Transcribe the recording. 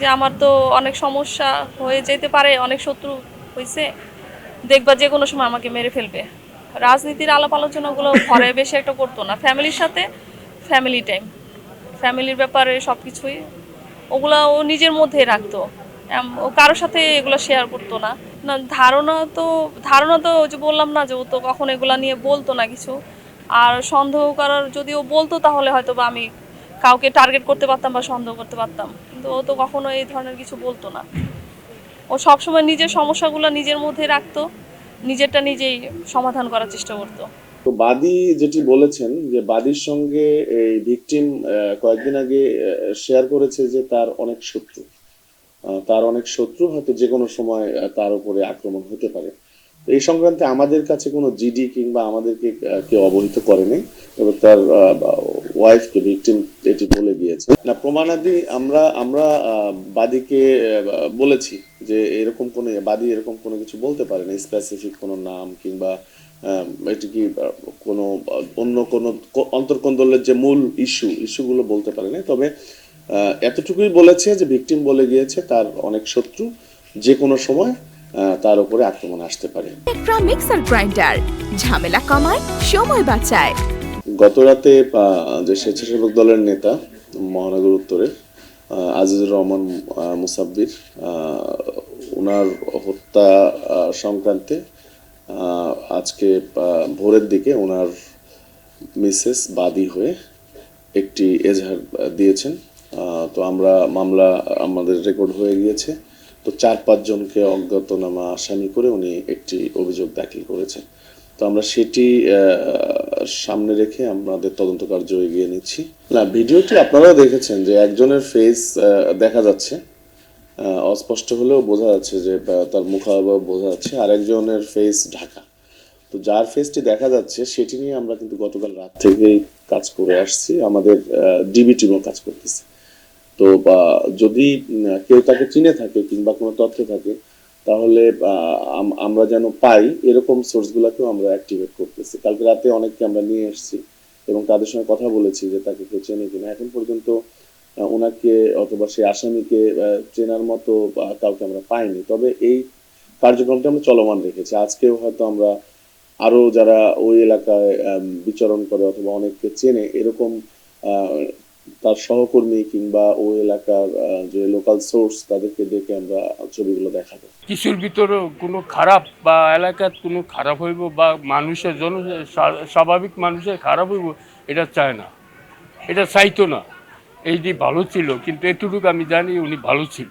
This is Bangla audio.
যে আমার তো অনেক সমস্যা হয়ে যেতে পারে, অনেক শত্রু হয়েছে, দেখবা যে কোনো সময় আমাকে মেরে ফেলবে। রাজনীতির আলাপ আলোচনাগুলো ঘরে বেশি একটা করতো না, ফ্যামিলির সাথে ফ্যামিলি টাইম, ফ্যামিলির ব্যাপারে সব কিছুই ওগুলা ও নিজের মধ্যেই রাখতো। ও কারোর সাথে এগুলো শেয়ার করতো না। না, ধারণা তো ওই যে বললাম না যে ও তো কখনো এগুলা নিয়ে বলতো না কিছু। আর সন্দেহ করার যদি ও বলতো তাহলে হয়তো বা আমি কাউকে টার্গেট করতে পারতাম বা সন্দেহ করতে পারতাম, কিন্তু ও তো কখনো এই ধরনের কিছু বলতো না। ও সবসময় নিজের সমস্যাগুলো নিজের মধ্যে রাখতো, নিজেরটা নিজেই সমাধান করার চেষ্টা করতো। তো বাদী যেটি বলেছেন যে বাদীর সঙ্গে এই ভিকটিম কয়েকদিন আগে শেয়ার করেছে যে তার অনেক শত্রু হয়তো যে কোনো সময় তার উপরে আক্রমণ হতে পারে। তো এই সংক্রান্তে আমাদের কাছে কোনো জিডি কিংবা আমাদেরকে কেউ অবহিত করেনি, তবে তার ওয়াইফকে ভিকটিম এটি বলে গিয়েছে। না, প্রমাণাদি আমরা আমরা বাদীকে বলেছি যে বাদী এরকম কোনো কিছু বলতে পারে না, স্পেসিফিক কোনো নাম কিংবা এটি কি কোনো অন্য কোনো অন্তর্কন্দলের যে মূল ইস্যুগুলো বলতে পারে না। তবে এতটুকুই বলেছে যে ভিকটিম বলে গিয়েছে তার অনেক শত্রু, যে কোনো সময় তার উপরে আক্রমণ আসতে পারে। টেকট্রা মিক্সার গ্রাইন্ডার ঝামেলা কমায়, সময় বাঁচায়। গত রাতে যে স্বেচ্ছাসেবক দলের নেতা মহানগর উত্তরের আজিজুর রহমান মুসাব্বির, ওনার হত্যা সংক্রান্তে আজকে ভোরের দিকে ওনার মিসেস বাদী হয়ে একটি এজাহার দিয়েছেন। তো মামলা আমাদের রেকর্ড হয়ে গিয়েছে। তো 4-5 জনকে অজ্ঞাতনামা আসামি করে উনি একটি অভিযোগ দাখিল করেছেন। তো আমরা সেটি সামনে রেখে আমাদের তদন্ত কার্য এগিয়ে নিচ্ছি। না, ভিডিওটি আপনারাও দেখেছেন যে একজনের ফেস দেখা যাচ্ছে, অস্পষ্ট হলেও বোঝা যাচ্ছে যে তার মুখাবয়ব বোঝা যাচ্ছে, আর একজনের ফেস ঢাকা। তো যার ফেসটি দেখা যাচ্ছে সেটি নিয়ে আমরা কিন্তু গতকাল রাত থেকেই কাজ করে আসছি, আমাদের ডিবি টিমও কাজ করতেছে। তো যদি কেউ তাকে চিনে থাকে কিংবা কোনো তথ্য থাকে, তাহলে আমরা যেন পাই এরকম সোর্সগুলোকেও আমরা অ্যাক্টিভেট করতেছি। কালকে রাতে অনেককে আমরা নিয়ে এসেছি এবং তাদের সঙ্গে কথা বলেছি যে তাকে কেউ চেনে কিনা। এখন পর্যন্ত ওনাকে অথবা সেই আসামিকে চেনার মতো কাউকে আমরা পাইনি। তবে এই কার্যক্রমটা আমরা চলমান রেখেছি। আজকেও হয়তো আমরা আরো যারা ওই এলাকায় বিচরণ করে অথবা অনেককে চেনে এরকম তার সহকর্মী কিংবা ওই এলাকার যে লোকাল সোর্স, তাদেরকে ডেকে আমরা ছবিগুলো দেখাবো। কিছুর ভিতরে কোনো খারাপ বা এলাকার কোনো খারাপ হইব বা মানুষের স্বাভাবিক মানুষের খারাপ হইব, এটা চায় না, এটা চাইতো না। এই যে ভালো ছিল, কিন্তু এতটুকু আমি জানি উনি ভালো ছিল।